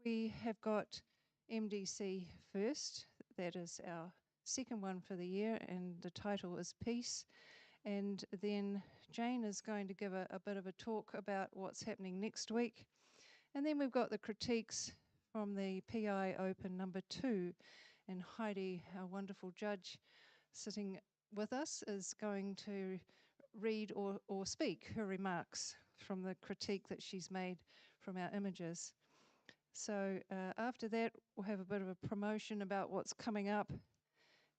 We have got MDC first. That is our second one for the year, and the title is Peace. And then Jane is going to give a bit of a talk about what's happening next week. And then we've got the critiques from the PI Open number 2. And Heidi, our wonderful judge, sitting with us, is going to read or speak her remarks from the critique that she's made from our images. So after that, we'll have a bit of a promotion about what's coming up,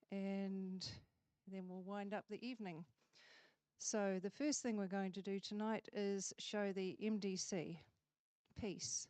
and then we'll wind up the evening. So the first thing we're going to do tonight is show the MDC, Peace.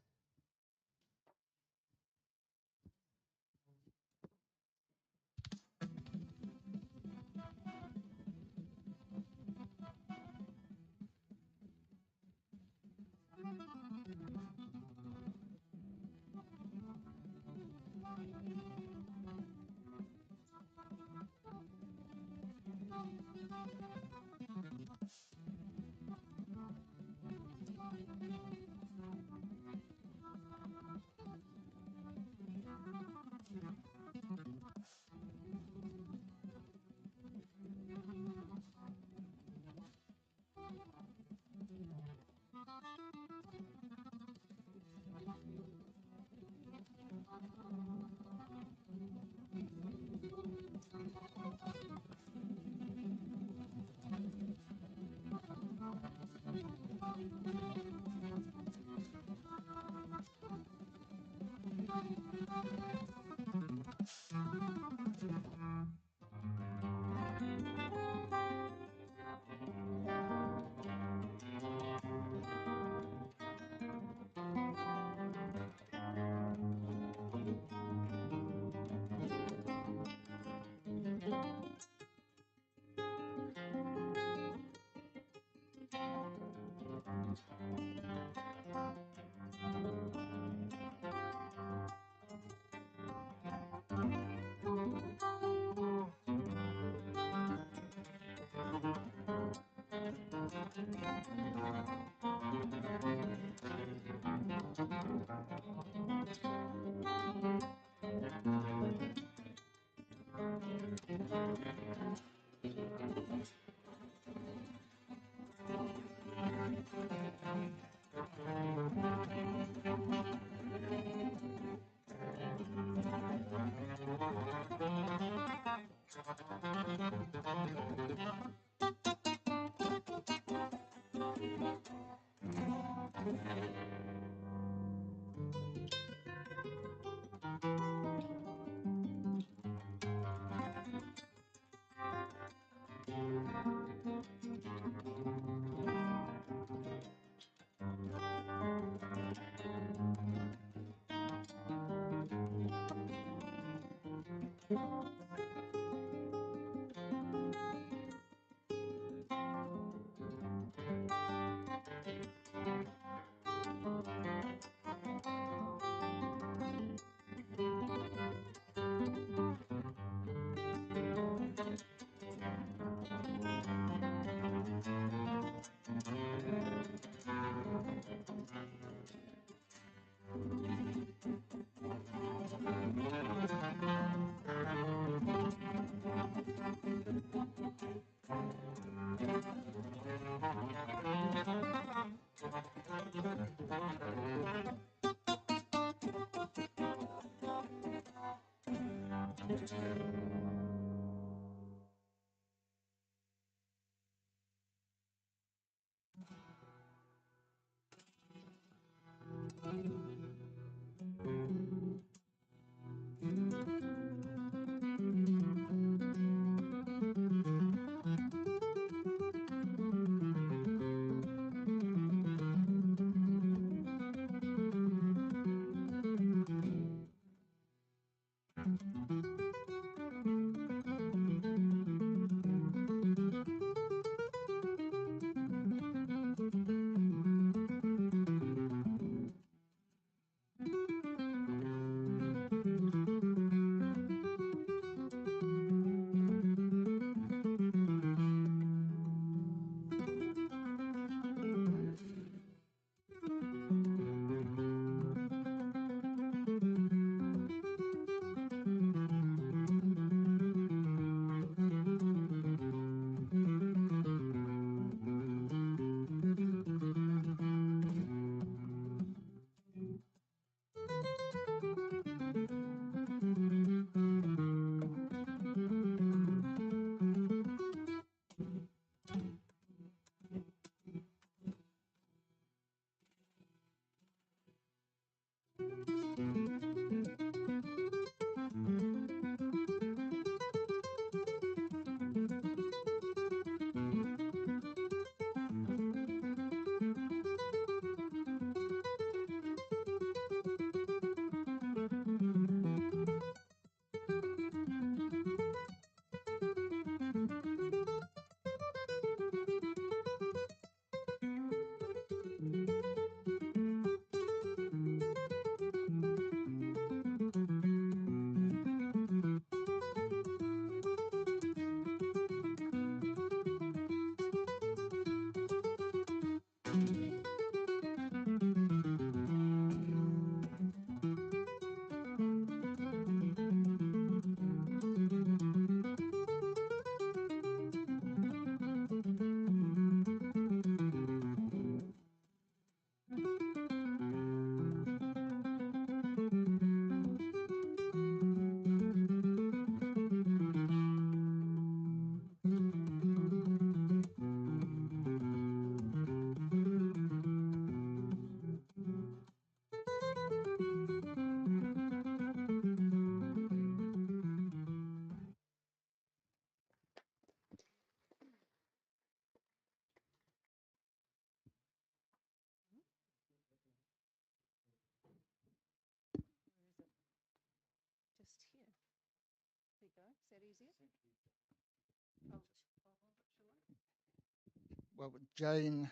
Well, Jane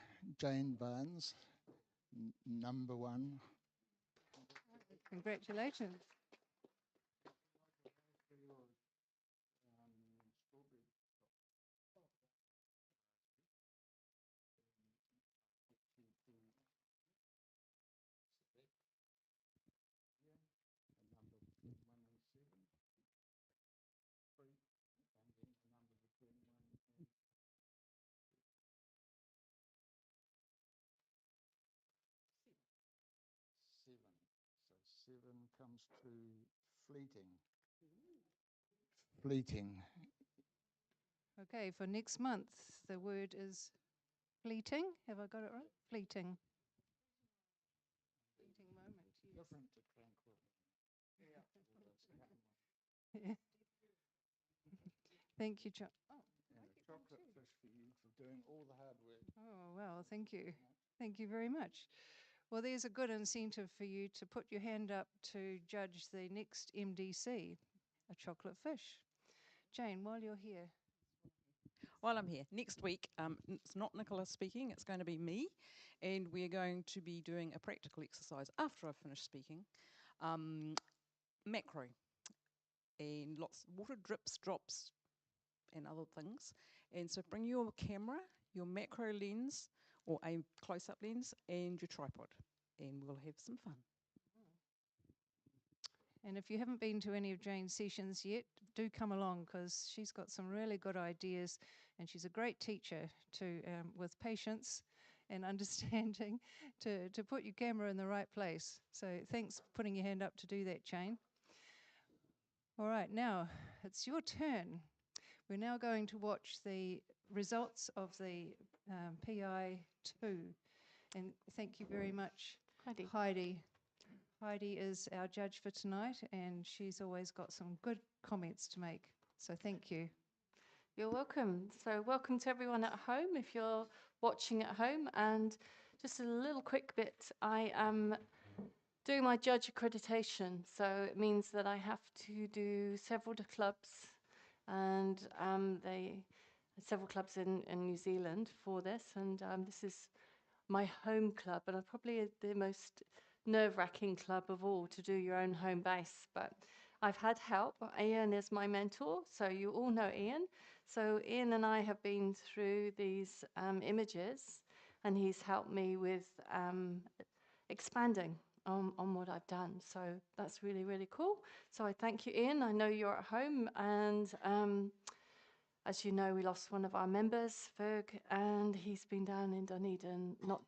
Barnes, number one. Congratulations. Seven comes to fleeting. Fleeting. Okay, for next month, the word is fleeting. Have I got it right? Fleeting. Fleeting moment. Yes. Different to tranquil. Yeah. Thank you, John. Oh, and a chocolate fish for you for doing all the hard work. Oh, well, thank you. Thank you very much. Well, there's a good incentive for you to put your hand up to judge the next MDC, a chocolate fish. Jane, while you're here. While I'm here, next week, it's not Nicola speaking, it's going to be me, and we're going to be doing a practical exercise after I've finished speaking, macro, and lots of water drips, drops, and other things. And so bring your camera, your macro lens, or a close-up lens, and your tripod, and we'll have some fun. And if you haven't been to any of Jane's sessions yet, do come along because she's got some really good ideas and she's a great teacher to with patience and understanding to put your camera in the right place. So thanks for putting your hand up to do that, Jane. All right, now it's your turn. We're now going to watch the results of the PI2. And thank you very much, Heidi. Heidi is our judge for tonight, and she's always got some good comments to make. So thank you. You're welcome. So welcome to everyone at home if you're watching at home. And just a little quick bit, I am doing my judge accreditation. So it means that I have to do several clubs, and several clubs in New Zealand for this. And this is my home club, and probably the most nerve-wracking club of all to do your own home base. But I've had help. Ian is my mentor, so you all know Ian. So Ian and I have been through these images, and he's helped me with expanding on what I've done. So that's really, really cool. So I thank you, Ian. I know you're at home, and as you know, we lost one of our members, Ferg, and he's been down in Dunedin, not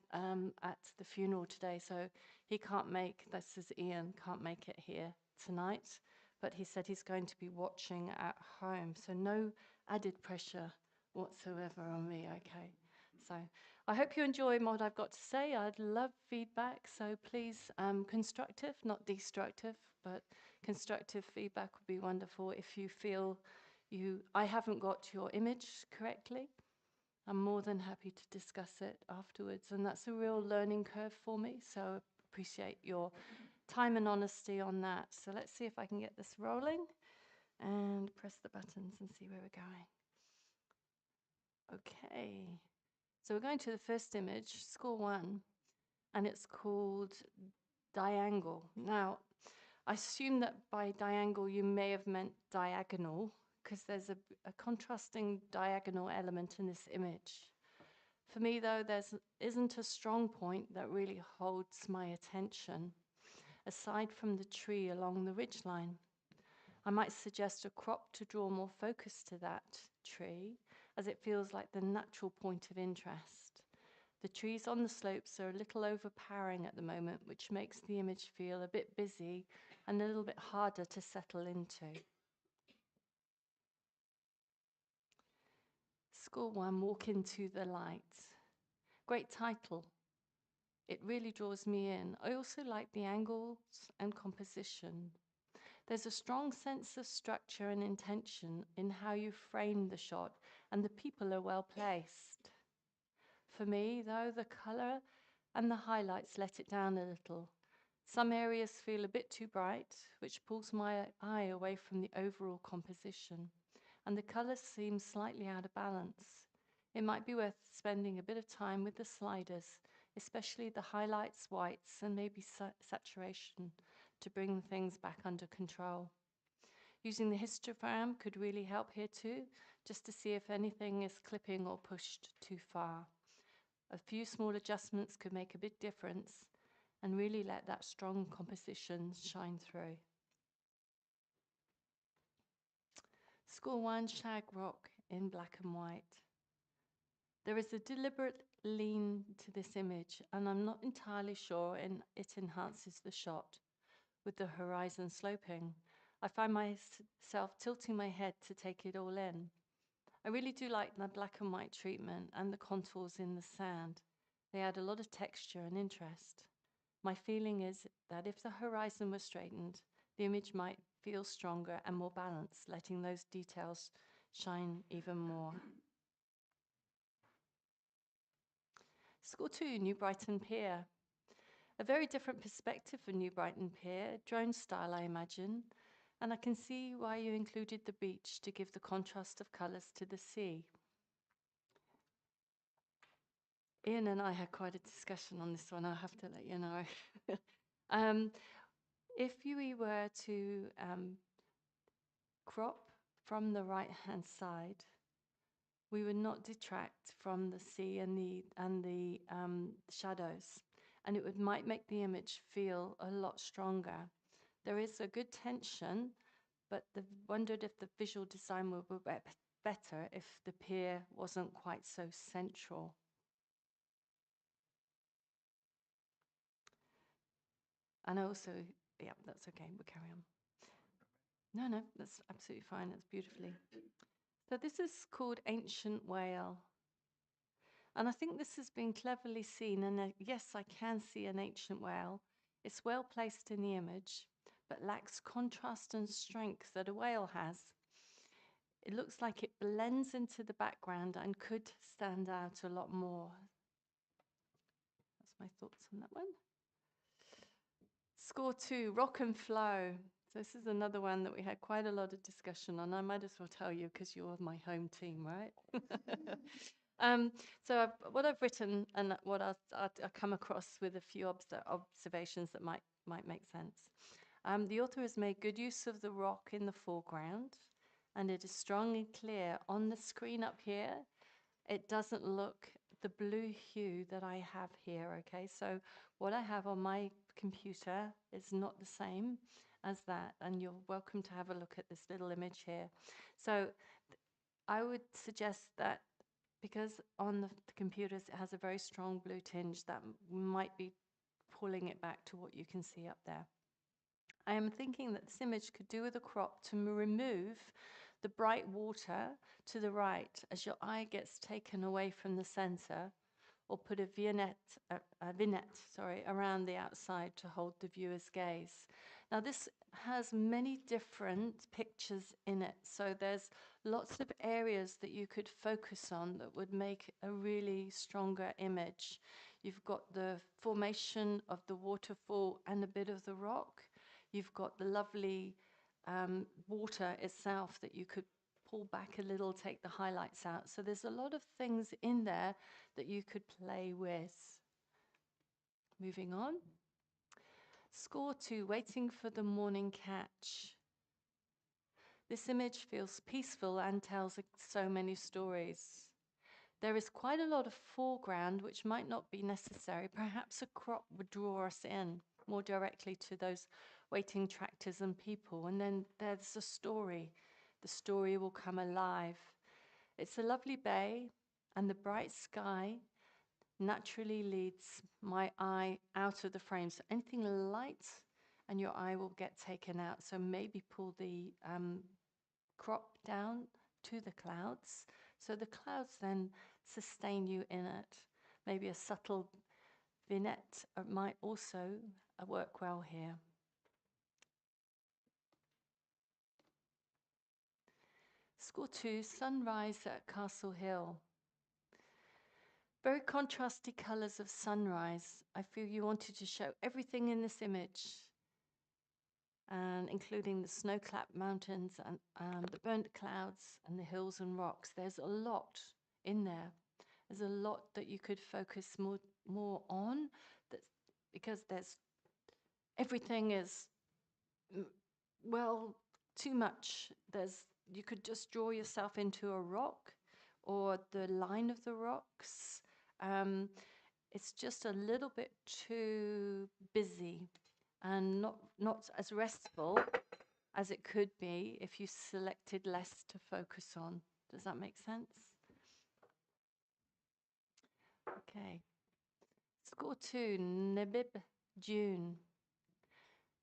at the funeral today, so he can't make, this is Ian, can't make it here tonight, but he said he's going to be watching at home, so no added pressure whatsoever on me, okay? So I hope you enjoy what I've got to say. I'd love feedback, so please, constructive, not destructive, but constructive feedback would be wonderful. If you feel I haven't got your image correctly, I'm more than happy to discuss it afterwards, and that's a real learning curve for me, so appreciate your time and honesty on that. So let's see if I can get this rolling and press the buttons and see where we're going. Okay, so we're going to the first image, score 1, and it's called Diangle. Now, I assume that by diangle you may have meant diagonal, because there's a contrasting diagonal element in this image. For me, though, there isn't a strong point that really holds my attention, aside from the tree along the ridgeline. I might suggest a crop to draw more focus to that tree, as it feels like the natural point of interest. The trees on the slopes are a little overpowering at the moment, which makes the image feel a bit busy and a little bit harder to settle into. Score 1, Walk Into the Light. Great title. It really draws me in. I also like the angles and composition. There's a strong sense of structure and intention in how you frame the shot, and the people are well placed. For me, though, the color and the highlights let it down a little. Some areas feel a bit too bright, which pulls my eye away from the overall composition. and the colours seem slightly out of balance. It might be worth spending a bit of time with the sliders, especially the highlights, whites, and maybe saturation to bring things back under control. Using the histogram could really help here too, just to see if anything is clipping or pushed too far. A few small adjustments could make a big difference and really let that strong composition shine through. Score 1, Shag Rock in black and white. There is a deliberate lean to this image, and I'm not entirely sure it enhances the shot with the horizon sloping. I find myself tilting my head to take it all in. I really do like the black and white treatment and the contours in the sand. They add a lot of texture and interest. My feeling is that if the horizon were straightened, the image might feel stronger and more balanced, letting those details shine even more. Score 2, New Brighton Pier. A very different perspective for New Brighton Pier, drone style, I imagine, and I can see why you included the beach to give the contrast of colours to the sea. Ian and I had quite a discussion on this one, I have to let you know. If we were to crop from the right-hand side, we would not detract from the sea and the shadows, and it might make the image feel a lot stronger. There is a good tension, but wondered if the visual design would be better if the pier wasn't quite so central. And also, yeah, that's okay, we'll carry on. No, that's absolutely fine, that's beautifully. So this is called Ancient Whale. And I think this has been cleverly seen, and yes, I can see an ancient whale. It's well placed in the image, but lacks contrast and strength that a whale has. It looks like it blends into the background and could stand out a lot more. That's my thoughts on that one. Score 2, Rock and Flow. So this is another one that we had quite a lot of discussion on. I might as well tell you because you're my home team, right? So what I've written and what I come across with a few observations that might make sense. The author has made good use of the rock in the foreground, and it is strong and clear. On the screen up here, it doesn't look the blue hue that I have here, okay? So what I have on my computer is not the same as that, and you're welcome to have a look at this little image here. So I would suggest that because on the computers it has a very strong blue tinge, that might be pulling it back to what you can see up there. I am thinking that this image could do with a crop to remove the bright water to the right as your eye gets taken away from the center, or put a vignette around the outside to hold the viewer's gaze. Now this has many different pictures in it, so there's lots of areas that you could focus on that would make a really stronger image. You've got the formation of the waterfall and a bit of the rock. You've got the lovely water itself that you could pull back a little, take the highlights out. So there's a lot of things in there that you could play with. Moving on. Score 2, Waiting for the Morning Catch. This image feels peaceful and tells so many stories. There is quite a lot of foreground which might not be necessary. Perhaps a crop would draw us in more directly to those waiting tractors and people. And then there's a story. The story will come alive. It's a lovely bay, and the bright sky naturally leads my eye out of the frame. So anything light and your eye will get taken out. So maybe pull the crop down to the clouds. So the clouds then sustain you in it. Maybe a subtle vignette might also work well here. Score 2, Sunrise at Castle Hill. Very contrasty colours of sunrise. I feel you wanted to show everything in this image. and including the snow-capped mountains and the burnt clouds and the hills and rocks. There's a lot in there. There's a lot that you could focus more on, because everything is well, too much. You could just draw yourself into a rock or the line of the rocks. It's just a little bit too busy and not as restful as it could be if you selected less to focus on. Does that make sense? Okay. Score 2, Nebib June.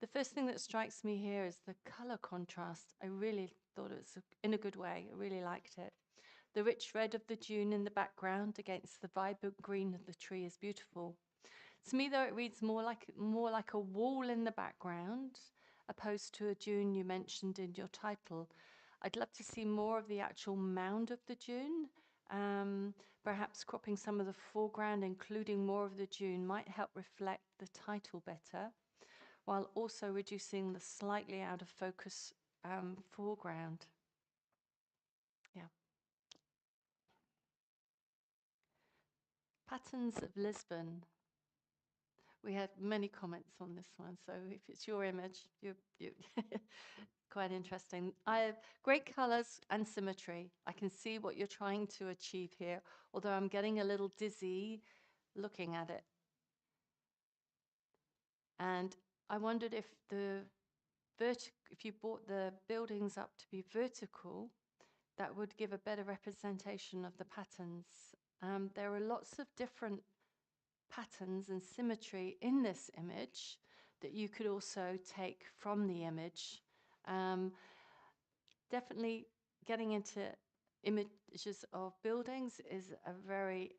The first thing that strikes me here is the color contrast. I really thought it was in a good way. I really liked it. The rich red of the dune in the background against the vibrant green of the tree is beautiful. To me, though, it reads more like a wall in the background, opposed to a dune you mentioned in your title. I'd love to see more of the actual mound of the dune. Perhaps cropping some of the foreground, including more of the dune, might help reflect the title better, while also reducing the slightly out of focus foreground. Yeah. Patterns of Lisbon. We had many comments on this one, so if it's your image, you quite interesting. I have great colors and symmetry. I can see what you're trying to achieve here, although I'm getting a little dizzy looking at it. And I wondered if if you brought the buildings up to be vertical, that would give a better representation of the patterns. There are lots of different patterns and symmetry in this image that you could also take from the image. Definitely getting into images of buildings is a very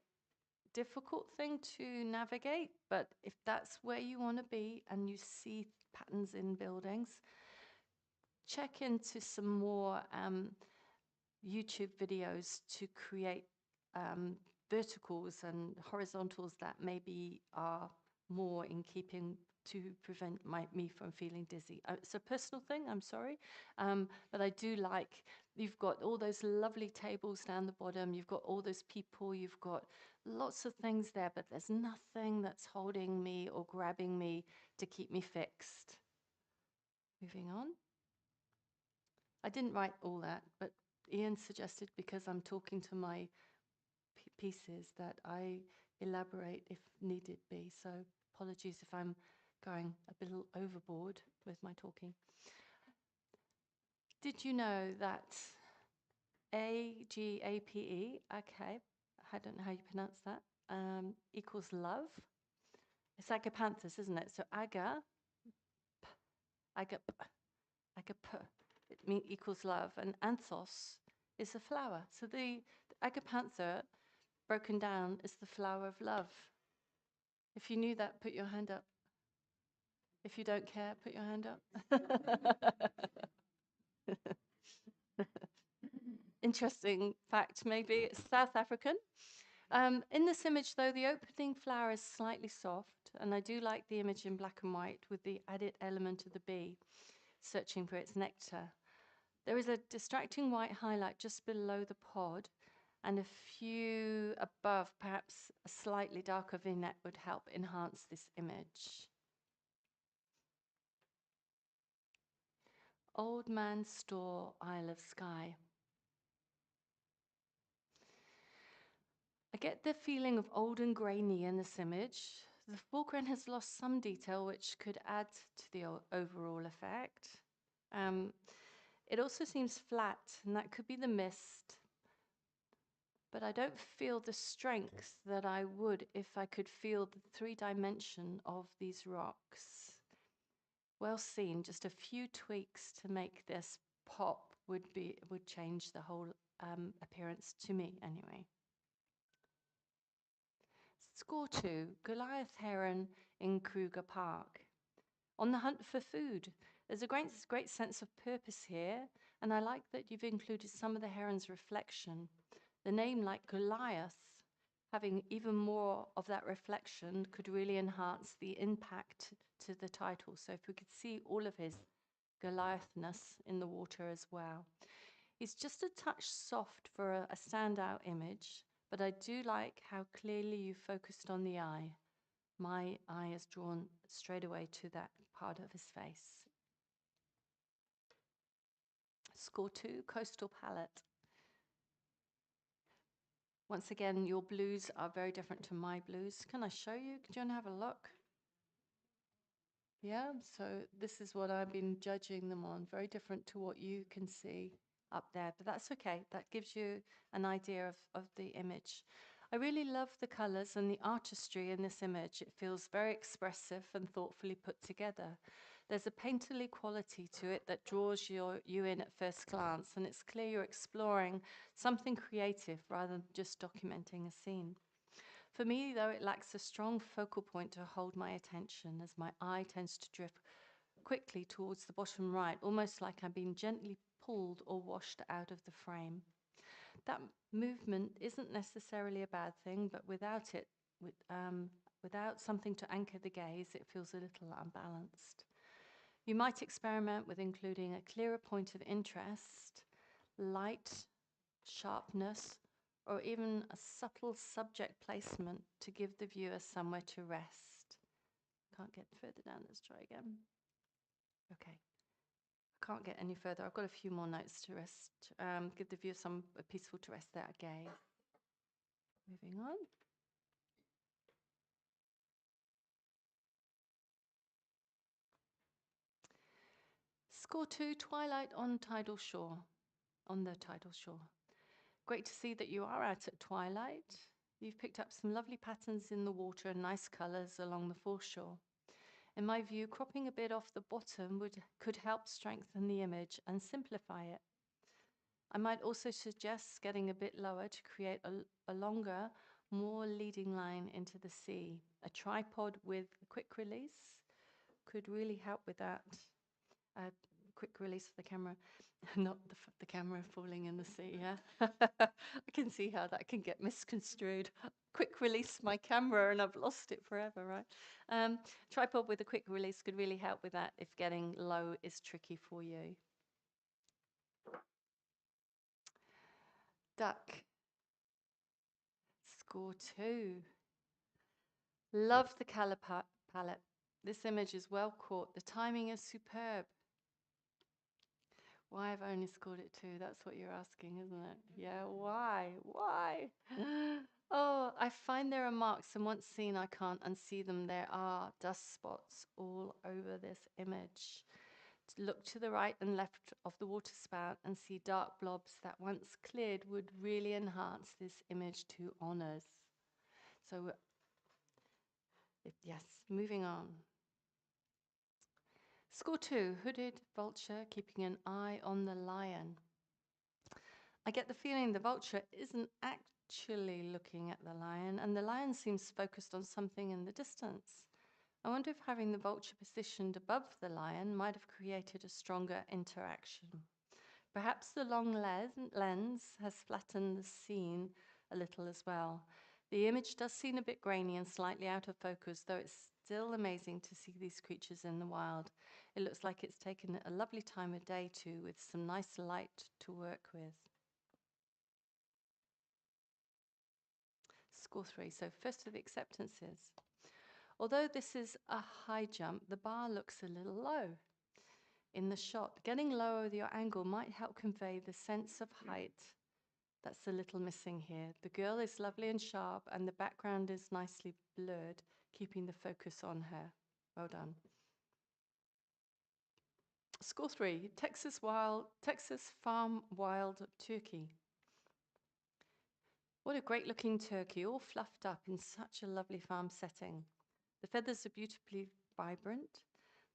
difficult thing to navigate, but if that's where you want to be and you see patterns in buildings, check into some more YouTube videos to create verticals and horizontals that maybe are more in keeping to prevent me from feeling dizzy. It's a personal thing, I'm sorry, but I do like, you've got all those lovely tables down the bottom, you've got all those people, you've got lots of things there, but there's nothing that's holding me or grabbing me to keep me fixed. Moving on. I didn't write all that, but Ian suggested, because I'm talking to my pieces, that I elaborate if needed be. So apologies if I'm going a little overboard with my talking. Did you know that AGAPE, okay, I don't know how you pronounce that, equals love? It's agapanthus, isn't it? So agap, it equals love, and anthos is a flower. So the agapantha, broken down, is the flower of love. If you knew that, put your hand up. If you don't care, put your hand up. Interesting fact, maybe. It's South African. In this image, though, the opening flower is slightly soft, and I do like the image in black and white with the added element of the bee searching for its nectar. There is a distracting white highlight just below the pod, and a few above, perhaps a slightly darker vignette would help enhance this image. Old Man's Store, Isle of Skye. I get the feeling of old and grainy in this image. The foreground has lost some detail, which could add to the overall effect. It also seems flat, and that could be the mist. But I don't feel the strength that I would if I could feel the 3-dimension of these rocks. Well seen, just a few tweaks to make this pop would change the whole appearance to me anyway. Score 2, Goliath Heron in Kruger Park. On the hunt for food. There's a great sense of purpose here, and I like that you've included some of the heron's reflection. The name, like Goliath, having even more of that reflection could really enhance the impact to the title. So if we could see all of his Goliathness in the water as well. He's just a touch soft for a standout image, but I do like how clearly you focused on the eye. My eye is drawn straight away to that part of his face. Score 2, Coastal Palette. Once again, your blues are very different to my blues. Can I show you? Do you want to have a look? Yeah, so this is what I've been judging them on. Very different to what you can see up there, but that's okay. That gives you an idea of the image. I really love the colors and the artistry in this image. It feels very expressive and thoughtfully put together. There's a painterly quality to it that draws you in at first glance, and it's clear you're exploring something creative rather than just documenting a scene. For me, though, it lacks a strong focal point to hold my attention, as my eye tends to drift quickly towards the bottom right, almost like I'm being gently pulled or washed out of the frame. That movement isn't necessarily a bad thing, but without it, without something to anchor the gaze, it feels a little unbalanced. You might experiment with including a clearer point of interest, light, sharpness, or even a subtle subject placement to give the viewer somewhere to rest. Can't get further down, let's try again. Okay, I can't get any further. I've got a few more notes to rest, give the viewer some peaceful to rest their gaze. Moving on. Score 2, Twilight on Tidal Shore, on the tidal shore. Great to see that you are out at twilight. You've picked up some lovely patterns in the water and nice colors along the foreshore. In my view, cropping a bit off the bottom could help strengthen the image and simplify it. I might also suggest getting a bit lower to create a longer, more leading line into the sea. A tripod with a quick release could really help with that. Quick release of the camera, not the camera falling in the sea, yeah? I can see how that can get misconstrued. Quick release my camera and I've lost it forever, right? Tripod with a quick release could really help with that if getting low is tricky for you. Duck. Score 2. Love the color palette. This image is well caught. The timing is superb. Why have I only scored it 2? That's what you're asking, isn't it? Yeah, why? Why? Oh, I find there are marks, and once seen, I can't unsee them. There are dust spots all over this image. Look to the right and left of the water spout and see dark blobs that once cleared would really enhance this image to honors. So, yes, moving on. Score 2, hooded vulture keeping an eye on the lion. I get the feeling the vulture isn't actually looking at the lion, and the lion seems focused on something in the distance. I wonder if having the vulture positioned above the lion might have created a stronger interaction. Perhaps the long lens has flattened the scene a little as well. The image does seem a bit grainy and slightly out of focus, though it's still amazing to see these creatures in the wild. It looks like it's taken a lovely time of day too, with some nice light to work with. Score 3. So first of the acceptances. Although this is a high jump, the bar looks a little low in the shot. Getting lower with your angle might help convey the sense of height that's a little missing here. The girl is lovely and sharp, and the background is nicely blurred, keeping the focus on her. Well done. Score 3, Texas farm wild turkey. What a great looking turkey, all fluffed up in such a lovely farm setting. The feathers are beautifully vibrant.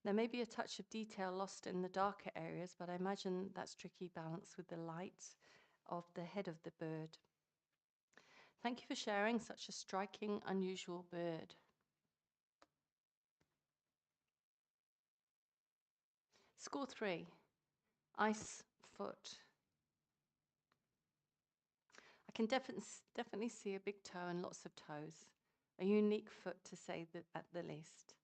There may be a touch of detail lost in the darker areas, but I imagine that's tricky balance with the light of the head of the bird. Thank you for sharing such a striking, unusual bird. Score 3, ice foot. I can definitely see a big toe and lots of toes. A unique foot, to say that at the least.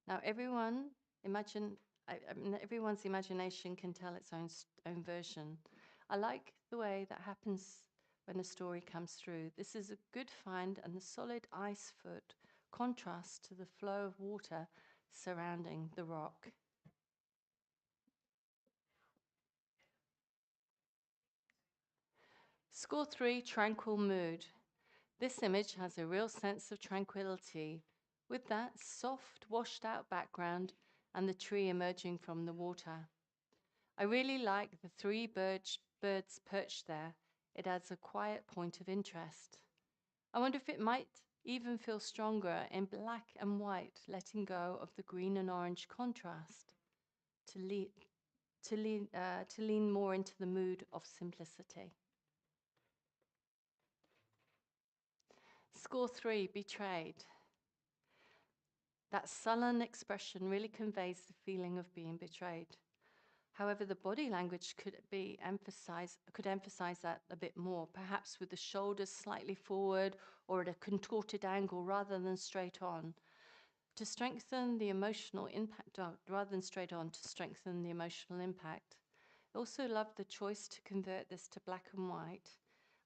Now, everyone, imagine I mean, everyone's imagination can tell its own version. I like the way that happens when a story comes through. This is a good find, and the solid ice foot contrasts to the flow of water surrounding the rock. Score 3, tranquil mood. This image has a real sense of tranquility, with that soft, washed out background and the tree emerging from the water. I really like the three birds perched there. It adds a quiet point of interest. I wonder if it might even feel stronger in black and white, letting go of the green and orange contrast to lean more into the mood of simplicity. Score 3, betrayed. That sullen expression really conveys the feeling of being betrayed. However, the body language could emphasize that a bit more, perhaps with the shoulders slightly forward or at a contorted angle rather than straight on, to strengthen the emotional impact, rather than straight on, to strengthen the emotional impact. I also love the choice to convert this to black and white,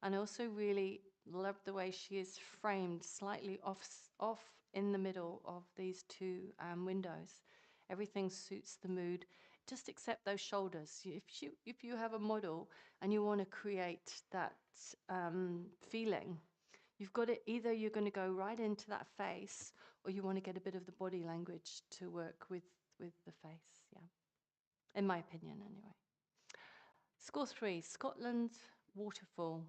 and I also really love the way she is framed slightly off in the middle of these two windows. Everything suits the mood, just except those shoulders. If you have a model and you want to create that feeling, you've got to, either you're going to go right into that face, or you want to get a bit of the body language to work with the face. Yeah, in my opinion, anyway. Score 3, Scotland waterfall.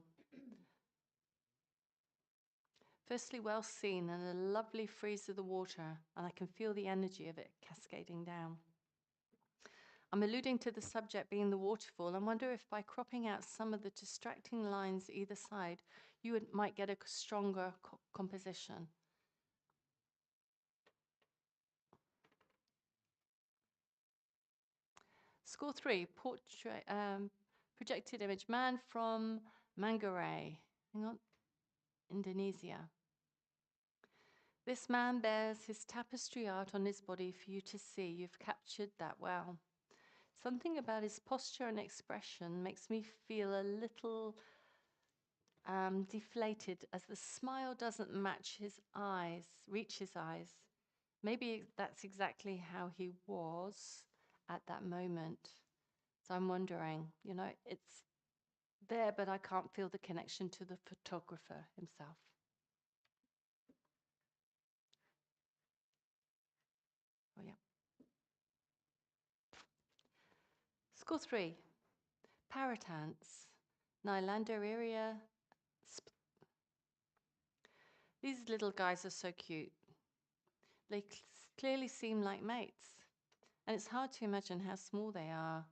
Firstly, well seen and a lovely freeze of the water, and I can feel the energy of it cascading down. I'm alluding to the subject being the waterfall, and wonder if by cropping out some of the distracting lines either side, you might get a stronger composition. Score 3, portrait, projected image, man from Manggarai, Indonesia. This man bears his tapestry art on his body for you to see. You've captured that well. Something about his posture and expression makes me feel a little deflated, as the smile doesn't match his eyes, reach his eyes. Maybe that's exactly how he was at that moment. So I'm wondering, it's there, but I can't feel the connection to the photographer himself. Oh, yeah. Score 3, parrot ants, Nylanderaria. These little guys are so cute. They clearly seem like mates, and it's hard to imagine how small they are.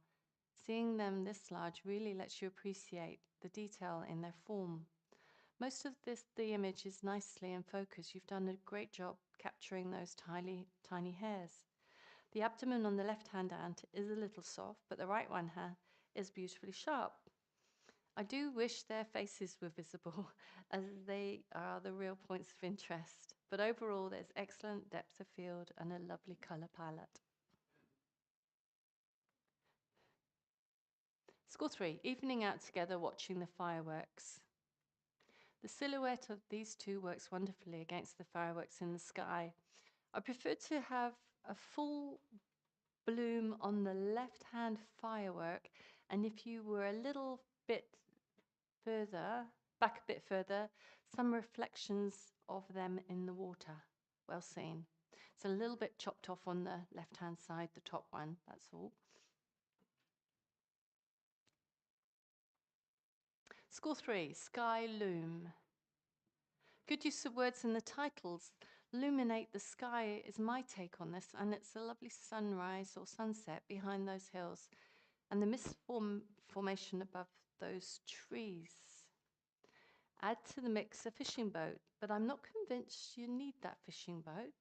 Seeing them this large really lets you appreciate the detail in their form. Most of the image is nicely in focus. You've done a great job capturing those tiny, tiny hairs. The abdomen on the left-hand ant is a little soft, but the right one is beautifully sharp. I do wish their faces were visible, as they are the real points of interest. But overall, there's excellent depth of field and a lovely colour palette. Score 3, evening out together watching the fireworks. The silhouette of these two works wonderfully against the fireworks in the sky. I prefer to have a full bloom on the left-hand firework, and if you were a little bit back a bit further, some reflections of them in the water. Well seen. It's a little bit chopped off on the left-hand side, the top one, that's all. Score 3, sky loom. Good use of words in the titles. Illuminate the sky is my take on this, and it's a lovely sunrise or sunset behind those hills and the mist formation above those trees. Add to the mix a fishing boat, but I'm not convinced you need that fishing boat.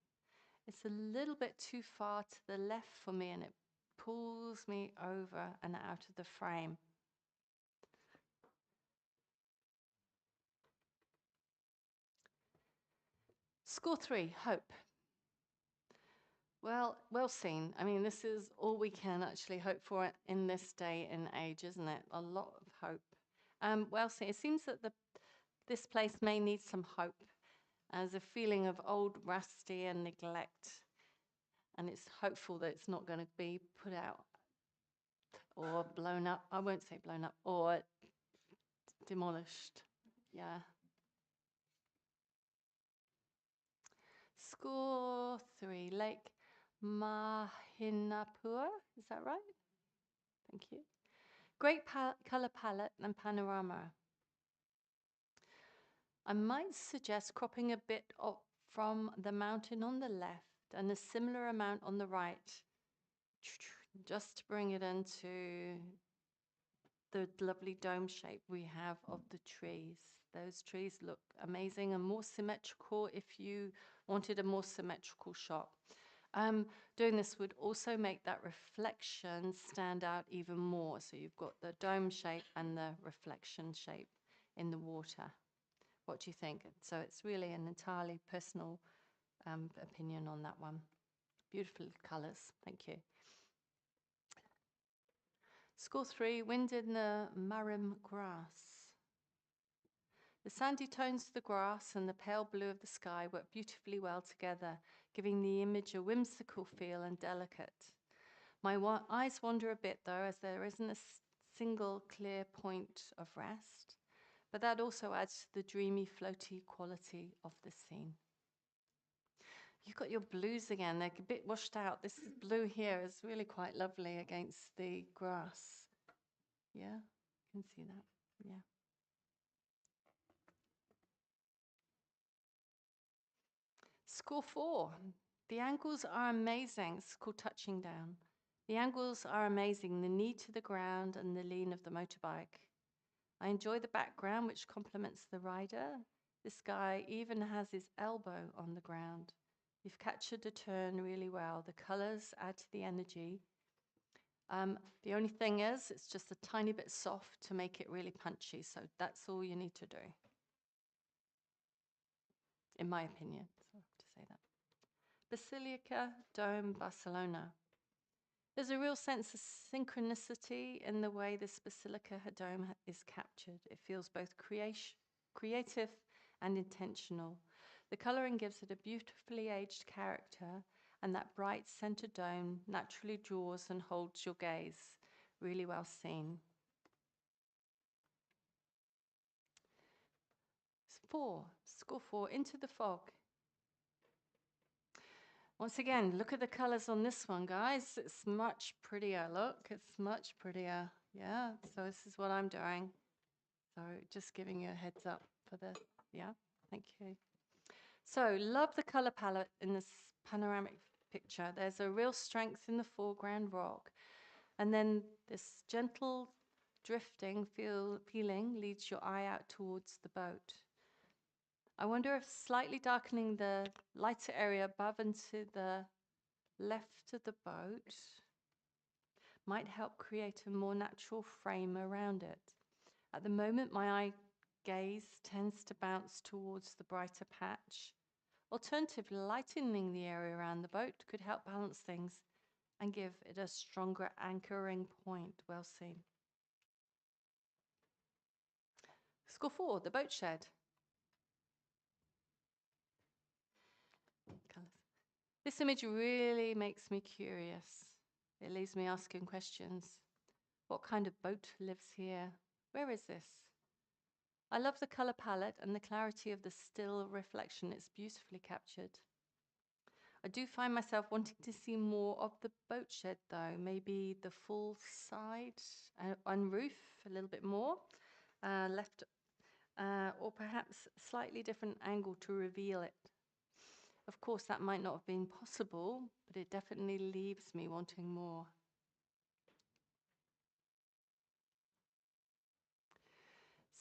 It's a little bit too far to the left for me, and it pulls me over and out of the frame. Score 3, hope. Well seen. I mean, this is all we can actually hope for in this day and age, isn't it? A lot of hope. Well seen. It seems that this place may need some hope as a feeling of old, rusty, and neglect. And it's hopeful that it's not going to be put out or blown up. I won't say blown up, or demolished. Yeah. Score 3, Lake Mahinapur. Is that right? Thank you. Great color palette and panorama. I might suggest cropping a bit from the mountain on the left and a similar amount on the right, just to bring it into the lovely dome shape we have of the trees. Those trees look amazing and more symmetrical if you wanted a more symmetrical shot. Doing this would also make that reflection stand out even more. So you've got the dome shape and the reflection shape in the water. What do you think? So it's really an entirely personal opinion on that one. Beautiful colours. Thank you. Score 3, Wind in the Marram Grass. The sandy tones of the grass and the pale blue of the sky work beautifully well together, giving the image a whimsical feel and delicate. My eyes wander a bit, though, as there isn't a single clear point of rest, but that also adds to the dreamy, floaty quality of the scene. You've got your blues again. They're a bit washed out. This blue here is really quite lovely against the grass. Yeah, you can see that. Yeah. Score 4. The angles are amazing. It's called touching down. The angles are amazing. The knee to the ground and the lean of the motorbike. I enjoy the background, which complements the rider. This guy even has his elbow on the ground. You've captured the turn really well. The colors add to the energy. The only thing is, it's just a tiny bit soft to make it really punchy. So that's all you need to do, in my opinion. So I have to say that. Basilica Dome, Barcelona. There's a real sense of synchronicity in the way this Basilica Dome is captured. It feels both creative and intentional. The colouring gives it a beautifully aged character, and that bright centre dome naturally draws and holds your gaze. Really well seen. 4, score 4, Into the Fog. Once again, look at the colors on this one, guys. It's much prettier. Look, it's much prettier. Yeah, so this is what I'm doing. So just giving you a heads up for the, yeah, thank you. So love the color palette in this panoramic picture. There's a real strength in the foreground rock. And then this gentle drifting feeling leads your eye out towards the boat. I wonder if slightly darkening the lighter area above and to the left of the boat might help create a more natural frame around it. At the moment, my eye gaze tends to bounce towards the brighter patch. Alternatively, lightening the area around the boat could help balance things and give it a stronger anchoring point. Well seen. Score 4, the boat shed. This image really makes me curious. It leaves me asking questions. What kind of boat lives here? Where is this? I love the color palette and the clarity of the still reflection. It's beautifully captured. I do find myself wanting to see more of the boat shed, though. Maybe the full side and roof a little bit more left, or perhaps a slightly different angle to reveal it. Of course, that might not have been possible, but it definitely leaves me wanting more.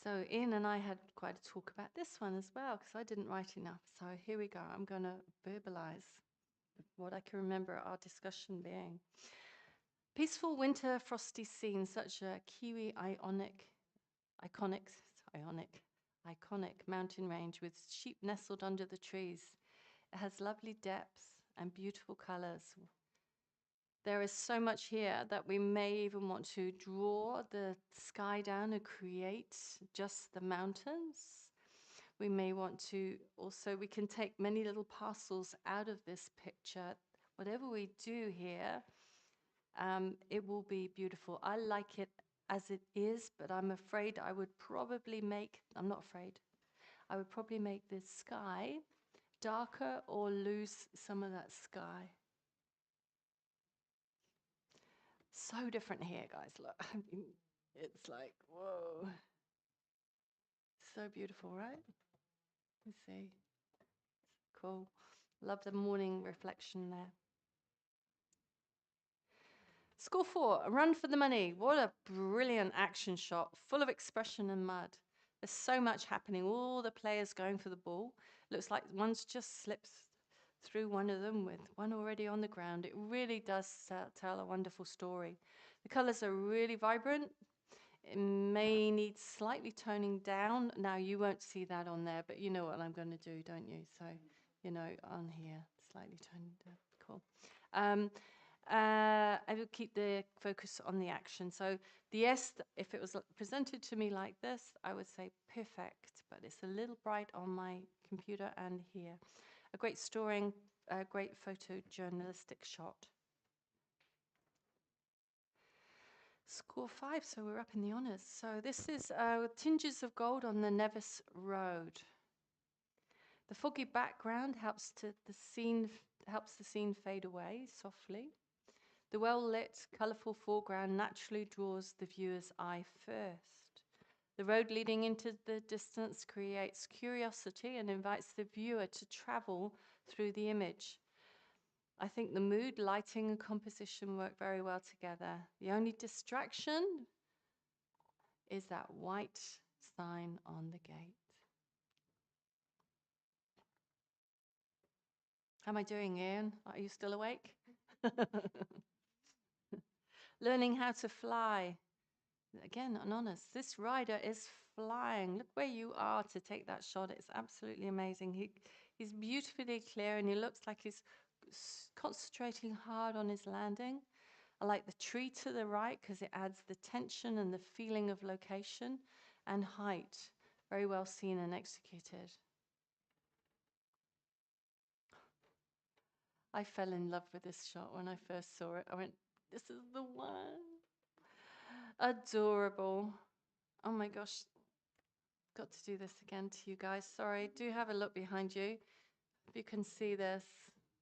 So Ian and I had quite a talk about this one as well, because I didn't write enough. So here we go. I'm going to verbalize what I can remember our discussion being. Peaceful winter frosty scene, such a Kiwi iconic mountain range with sheep nestled under the trees. It has lovely depth and beautiful colors. There is so much here that we may even want to draw the sky down and create just the mountains. We may want to also, we can take many little parcels out of this picture. Whatever we do here, it will be beautiful. I like it as it is, but I'm afraid I would probably make, I'm not afraid, I would probably make the sky darker or lose some of that sky. So different here, guys. Look, I mean, it's like, whoa. So beautiful, right? You see. Cool. Love the morning reflection there. Score 4, a run for the money. What a brilliant action shot, full of expression and mud. There's so much happening. All the players going for the ball. Looks like one's just slipped through one of them with one already on the ground. It really does tell a wonderful story. The colors are really vibrant. It may need slightly toning down. Now, you won't see that on there, but you know what I'm going to do, don't you? So, you know, on here, slightly toning down. Cool. I will keep the focus on the action. So the S, if it was presented to me like this, I would say perfect, but it's a little bright on my computer and here. A great storing, a great photojournalistic shot. Score 5, so we're up in the honours. So this is tinges of gold on the Nevis Road. The foggy background helps the scene fade away softly. The well-lit, colourful foreground naturally draws the viewer's eye first. The road leading into the distance creates curiosity and invites the viewer to travel through the image. I think the mood, lighting, and composition work very well together. The only distraction is that white sign on the gate. How am I doing, Ian? Are you still awake? Learning how to fly. Again, an honest. This rider is flying. Look where you are to take that shot. It's absolutely amazing. He's beautifully clear and he looks like he's concentrating hard on his landing. I like the tree to the right because it adds the tension and the feeling of location and height. Very well seen and executed. I fell in love with this shot when I first saw it. I went, this is the one. Adorable. Oh my gosh. Got to do this again to you guys. Sorry. Do have a look behind you. If you can see this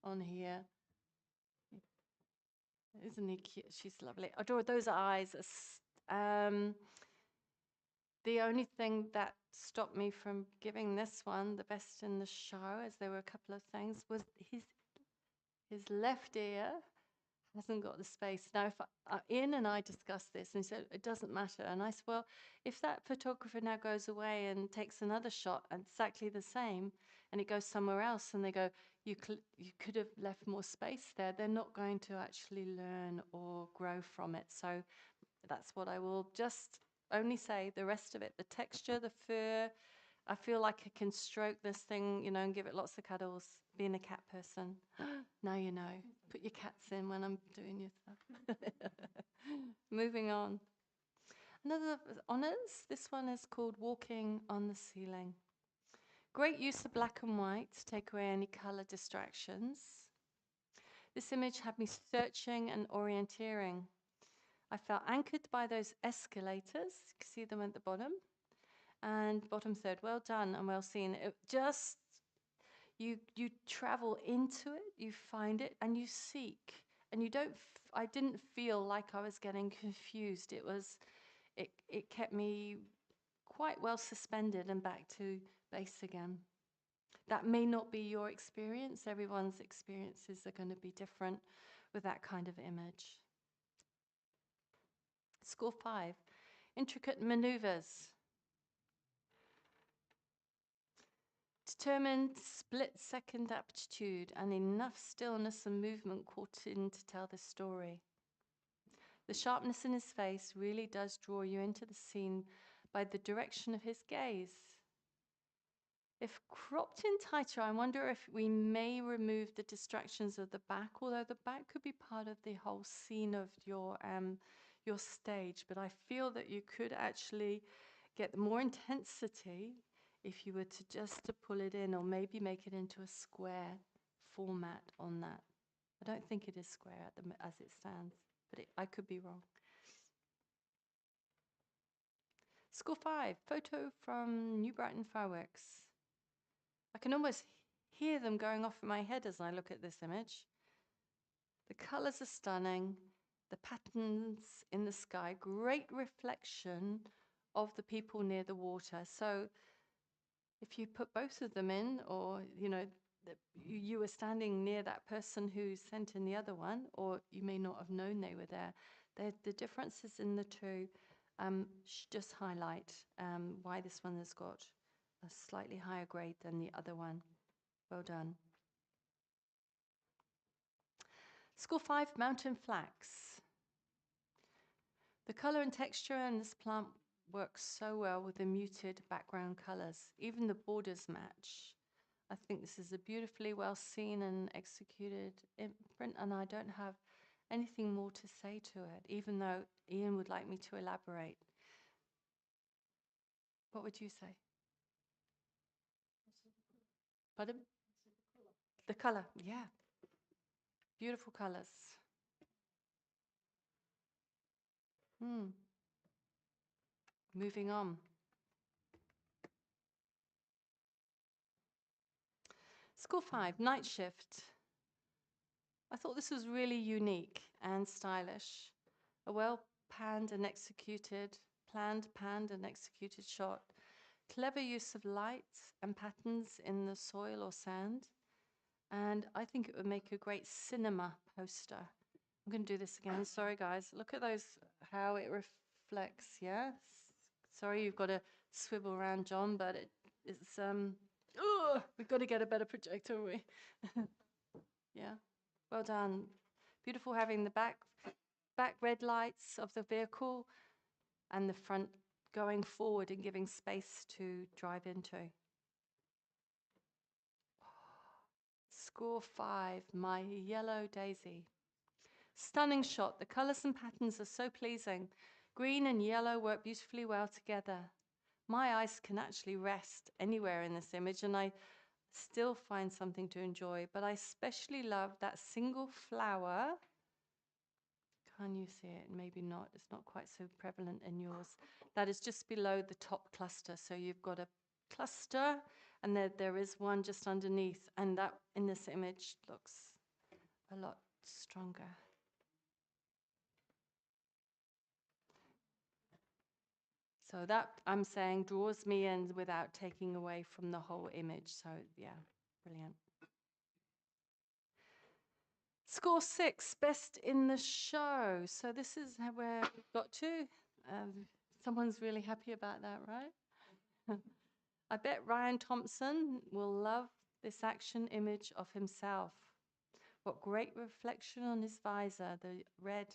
on here. Isn't he cute? She's lovely. Adore those eyes. The only thing that stopped me from giving this one the best in the show, as there were a couple of things, was his left ear hasn't got the space. Now, if Ian and I discussed this, and he said, it doesn't matter. And I said, well, if that photographer now goes away and takes another shot exactly the same, and it goes somewhere else, and they go, you could have left more space there, they're not going to actually learn or grow from it. So that's what I will just only say. The rest of it, the texture, the fur, I feel like I can stroke this thing, you know, and give it lots of cuddles, being a cat person. Now you know. Put your cats in when I'm doing your stuff. Moving on. Another honours. This one is called Walking on the Ceiling. Great use of black and white to take away any colour distractions. This image had me searching and orienteering. I felt anchored by those escalators. You can see them at the bottom. And bottom third, well done and well seen. It just, you travel into it, you find it, and you seek. And you don't, I didn't feel like I was getting confused. It kept me quite well suspended and back to base again. That may not be your experience. Everyone's experiences are going to be different with that kind of image. Score 5, intricate maneuvers. Determined split-second aptitude and enough stillness and movement caught in to tell the story. The sharpness in his face really does draw you into the scene by the direction of his gaze. If cropped in tighter, I wonder if we may remove the distractions of the back, although the back could be part of the whole scene of your stage. But I feel that you could actually get more intensity if you were to just to pull it in, or maybe make it into a square format on that. I don't think it is square as it stands, but I could be wrong. Score 5, photo from New Brighton fireworks. I can almost hear them going off in my head as I look at this image. The colours are stunning, the patterns in the sky, great reflection of the people near the water. So if you put both of them in, or you were standing near that person who sent in the other one, or you may not have known they were there, the differences in the two just highlight why this one has got a slightly higher grade than the other one. Well done. Score 5, mountain flax. The colour and texture in this plant works so well with the muted background colours. Even the borders match. I think this is a beautifully well seen and executed imprint, and I don't have anything more to say to it, even though Ian would like me to elaborate. What would you say? Pardon? The colour, yeah. Beautiful colours. Moving on. Score 5, night shift. I thought this was really unique and stylish. A well planned and executed shot. Clever use of light and patterns in the soil or sand. And I think it would make a great cinema poster. I'm going to do this again. Sorry, guys. Look at those, how it reflects, yeah? Sorry, you've got to swivel around, John, but it's, we've got to get a better projector, haven't we? Yeah, well done. Beautiful having the back red lights of the vehicle and the front going forward and giving space to drive into. Score 5, my yellow daisy. Stunning shot. The colours and patterns are so pleasing. Green and yellow work beautifully well together. My eyes can actually rest anywhere in this image, and I still find something to enjoy, but I especially love that single flower. Can you see it? Maybe not. It's not quite so prevalent in yours. That is just below the top cluster. So you've got a cluster, and there is one just underneath, and that in this image looks a lot stronger. So that, I'm saying, draws me in without taking away from the whole image. So yeah, brilliant. Score 6, best in the show. So this is where we've got to. Someone's really happy about that, right? I bet Ryan Thompson will love this action image of himself. What great reflection on his visor, the red,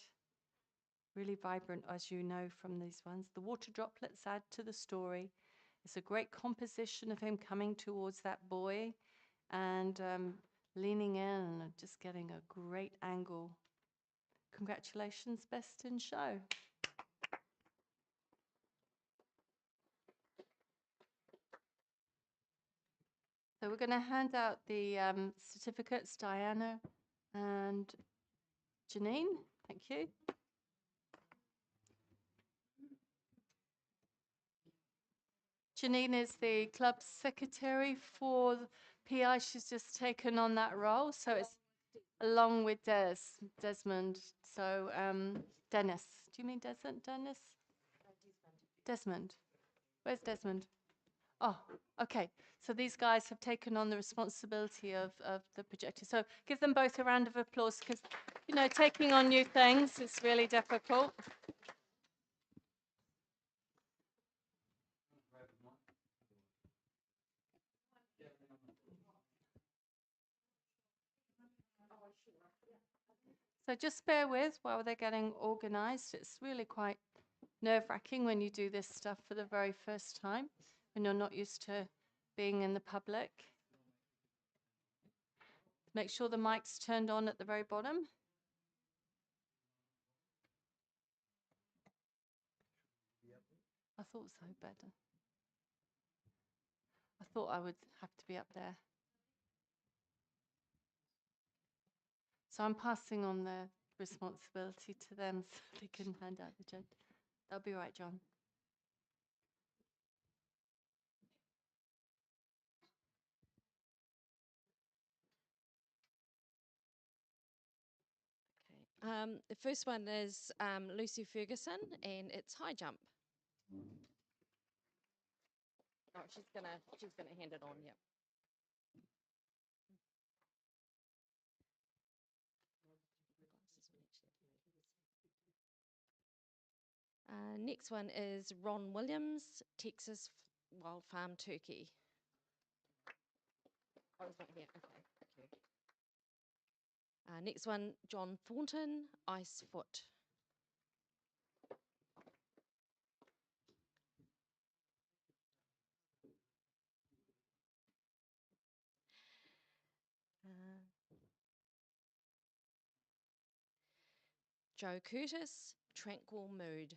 really vibrant, as you know from these ones. The water droplets add to the story. It's a great composition of him coming towards that boy and leaning in and just getting a great angle. Congratulations, best in show. So we're going to hand out the certificates, Diana and Janine. Thank you. Janine is the club secretary for the PI. She's just taken on that role. So it's along with Desmond. So Dennis. Do you mean Dennis? Desmond. Where's Desmond? Oh, okay. So these guys have taken on the responsibility of the projector. So give them both a round of applause, because, you know, taking on new things is really difficult. So just bear with while they're getting organized. It's really quite nerve-wracking when you do this stuff for the very first time, when you're not used to being in the public. Make sure the mic's turned on at the very bottom. I thought so, better. I thought I would have to be up there. So I'm passing on the responsibility to them so they can hand out the judge. That'll be right, John. The first one is Lucy Ferguson, and it's high jump. Oh, she's gonna hand it on. Yep. Next one is Ron Williams, Texas Wild Farm Turkey. Oh, it's not here. Okay, thank you. Next one, John Thornton, Ice Foot. Joe Curtis, Tranquil Mood.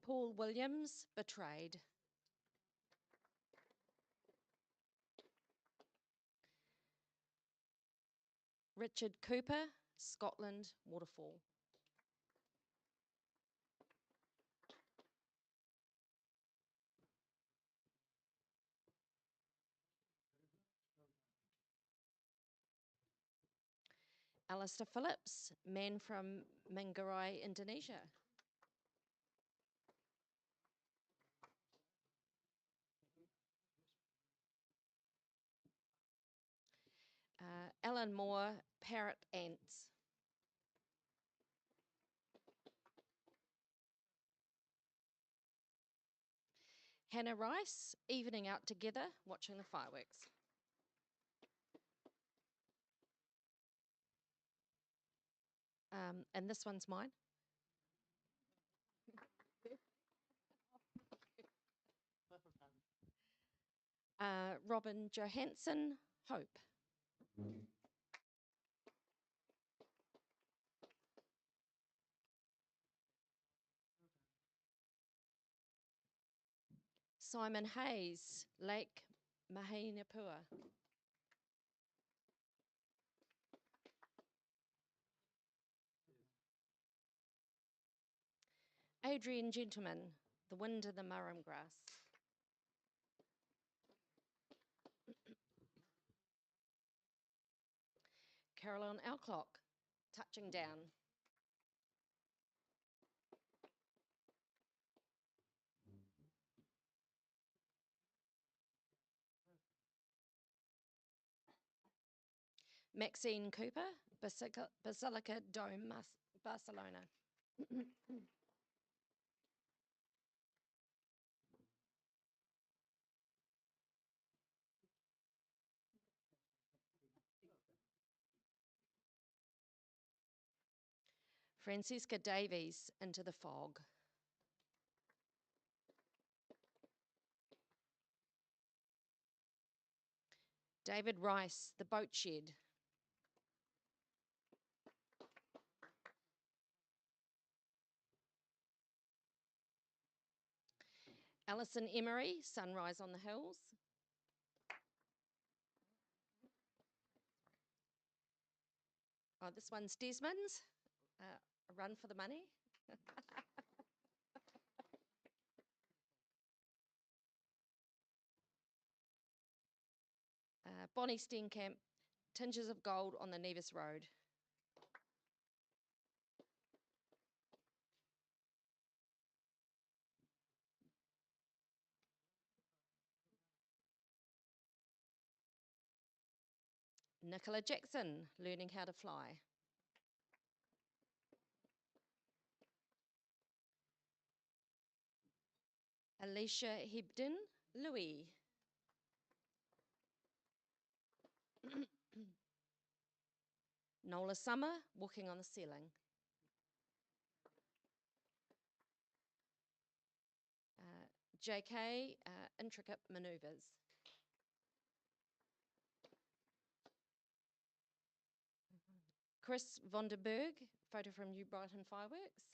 Paul Williams, Betrayed. Richard Cooper, Scotland, Waterfall. Alistair Phillips, Man from Manggarai, Indonesia. Alan Moore, Parrot Ants. Hannah Rice, Evening Out Together, Watching the Fireworks. And this one's mine. Robin Johansson, Hope. Simon Hayes, Lake Mahinapua. Adrian Gentleman, The Wind of the Murrum Grass. Caroline Alcock, Touching Down. Maxine Cooper, Basilica Dome, Barcelona. Francesca Davies, Into the Fog. David Rice, The Boat Shed. Alison Emery, Sunrise on the Hills. Oh, this one's Desmond's, A Run for the Money. Bonnie Steenkamp, Tinges of Gold on the Nevis Road. Nicola Jackson, Learning How to Fly. Alicia Hebden, Louis. Nola Summer, walking on the ceiling. JK, intricate manoeuvres. Chris Vonderberg, photo from New Brighton Fireworks.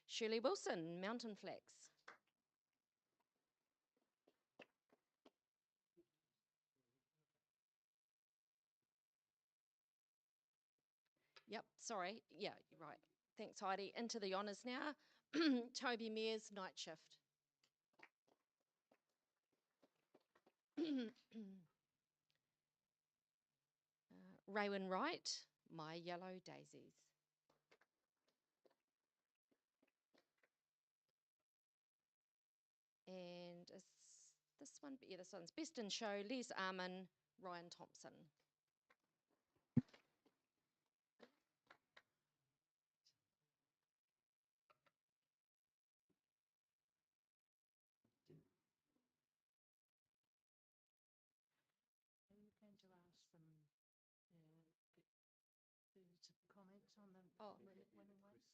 Shirley Wilson, Mountain Flex. Yep, sorry. Yeah, you're right. Thanks, Heidi. Into the honours now. Toby Mears, Night Shift. Raywin Wright, My Yellow Daisies. And is this one? Yeah, this one's Best in Show, Les Armin, Ryan Thompson. Are you going to ask them to comment on the winning ones?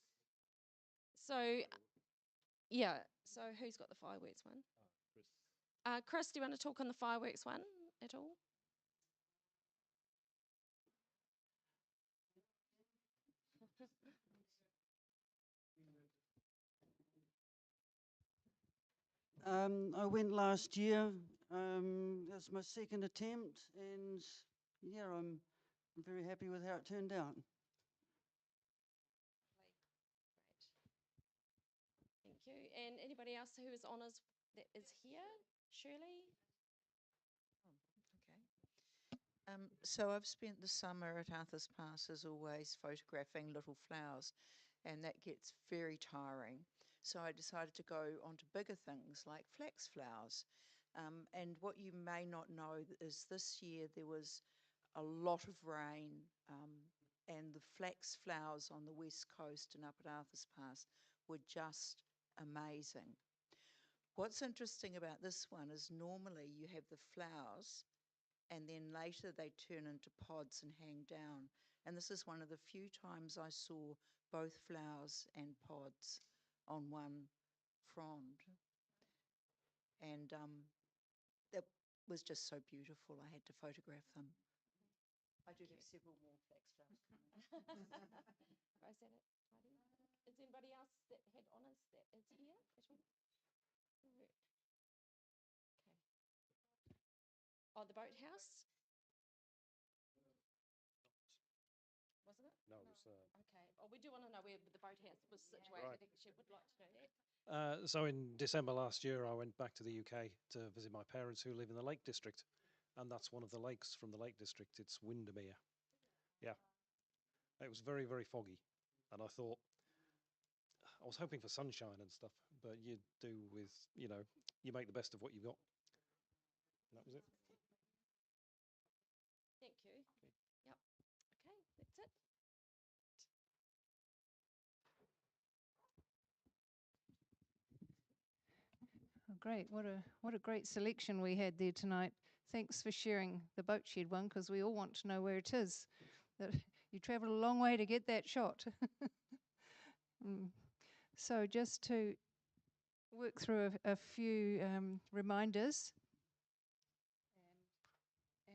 So, yeah, so who's got the fireworks one? Chris. Chris, do you want to talk on the fireworks one at all? I went last year. It was my second attempt, and yeah, I'm very happy with how it turned out. Thank you. And anybody else who is honours that is here? Shirley? So I've spent the summer at Arthur's Pass as always photographing little flowers, and that gets very tiring. So I decided to go on to bigger things like flax flowers. And what you may not know is this year there was a lot of rain, and the flax flowers on the west coast and up at Arthur's Pass were just amazing. What's interesting about this one is normally you have the flowers and then later they turn into pods and hang down. And this is one of the few times I saw both flowers and pods on one frond. And it was just so beautiful, I had to photograph them. I do have several more flax flowers coming. Is that it, Heidi? Is anybody else that had honours that is here at all? No. Okay. Oh, the boathouse? Wasn't it? No, it was. Okay. Oh, we do want to know where the boathouse was situated. Right. Actually, would like to know that. So in December last year, I went back to the UK to visit my parents who live in the Lake District, and that's one of the lakes from the Lake District. It's Windermere. Yeah, it was very, very foggy, and I thought I was hoping for sunshine and stuff, but you do with you make the best of what you've got. And that was it. Thank you. Yep. Okay, that's it. Oh, great. What a great selection we had there tonight. Thanks for sharing the boat shed one, because we all want to know where it is. That you travelled a long way to get that shot. So just to work through a few reminders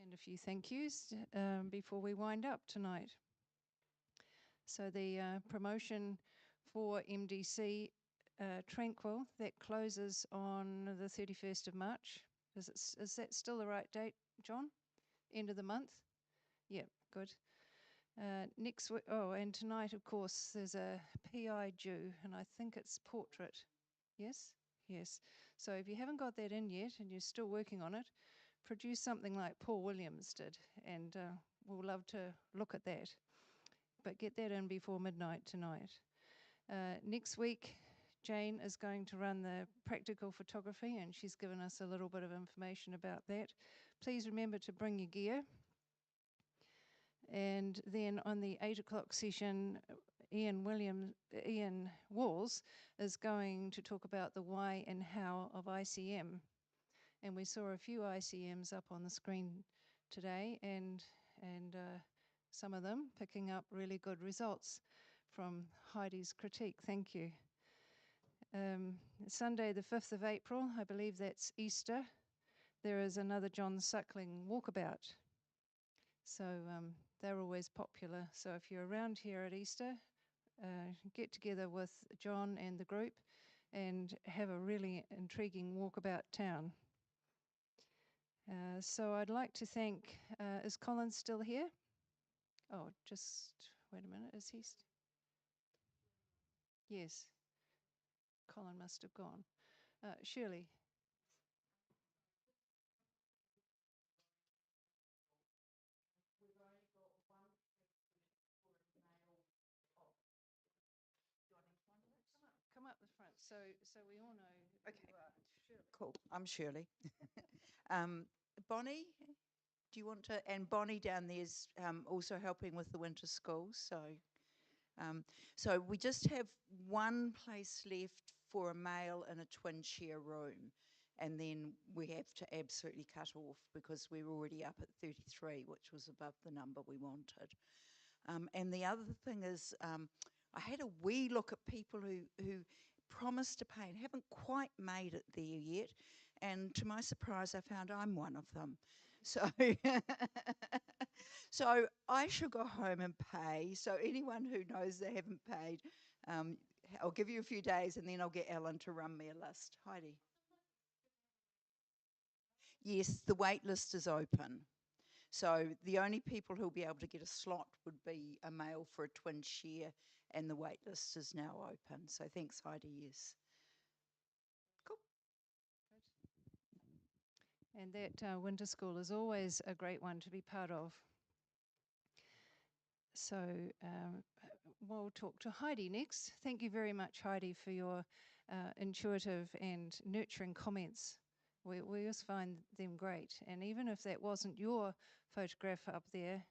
and a few thank yous before we wind up tonight. So the promotion for MDC Tranquil, that closes on the 31st of March. Is that still the right date, John? End of the month? Yep, good. Next week, and tonight, of course, there's a PI due, and I think it's portrait. Yes? Yes. So if you haven't got that in yet and you're still working on it, produce something like Paul Williams did, and we'll love to look at that. But get that in before midnight tonight. Next week, Jane is going to run the practical photography, and she's given us a little bit of information about that. Please remember to bring your gear. And then on the 8 o'clock session, Ian Walls is going to talk about the why and how of ICM. And we saw a few ICMs up on the screen today, and some of them picking up really good results from Heidi's critique. Thank you. Sunday the 5th of April, I believe that's Easter, there is another John Suckling walkabout. So they're always popular. So if you're around here at Easter, get together with John and the group and have a really intriguing walk about town. So I'd like to thank, is Colin still here? Oh, just wait a minute, is he? Yes, Colin must have gone. Shirley. Come up the front so we all know who Okay. you are. Shirley. Cool. I'm Shirley. Bonnie, do you want to? And Bonnie down there's also helping with the winter school. So we just have one place left for a male in a twin share room, and then we have to absolutely cut off because we're already up at 33, which was above the number we wanted. And the other thing is, I had a wee look at people who promised to pay and haven't quite made it there yet. And to my surprise, I found I'm one of them. So, so I should go home and pay. So anyone who knows they haven't paid, I'll give you a few days and then I'll get Ellen to run me a list. Heidi. Yes, the wait list is open. So the only people who'll be able to get a slot would be a male for a twin share, and the wait list is now open. So thanks, Heidi. Yes. Cool. And that winter school is always a great one to be part of. So we'll talk to Heidi next. Thank you very much, Heidi, for your intuitive and nurturing comments. We always find them great. And even if that wasn't your photograph up there,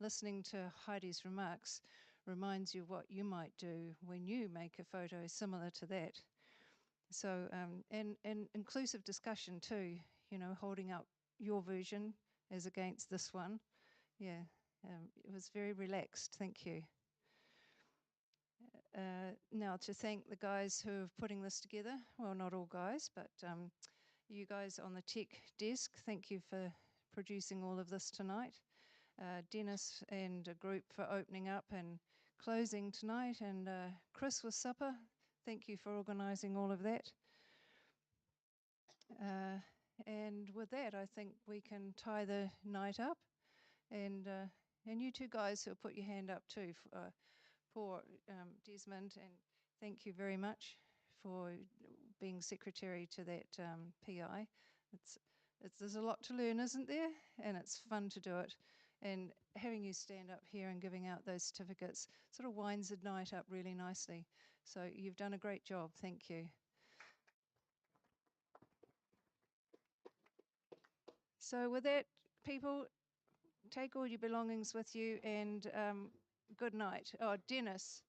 listening to Heidi's remarks reminds you what you might do when you make a photo similar to that. So, and inclusive discussion too, you know, holding up your version as against this one. Yeah, it was very relaxed. Thank you. Now to thank the guys who are putting this together. Well, not all guys, but you guys on the tech desk, thank you for producing all of this tonight. Dennis and a group for opening up and closing tonight, and Chris with supper, thank you for organising all of that. And with that, I think we can tie the night up. And you two guys who put your hand up too, for Desmond, and thank you very much for being secretary to that PI. There's a lot to learn, isn't there? And it's fun to do it. And having you stand up here and giving out those certificates sort of winds the night up really nicely. So you've done a great job. Thank you. So with that, people, take all your belongings with you, and good night. Oh, Dennis.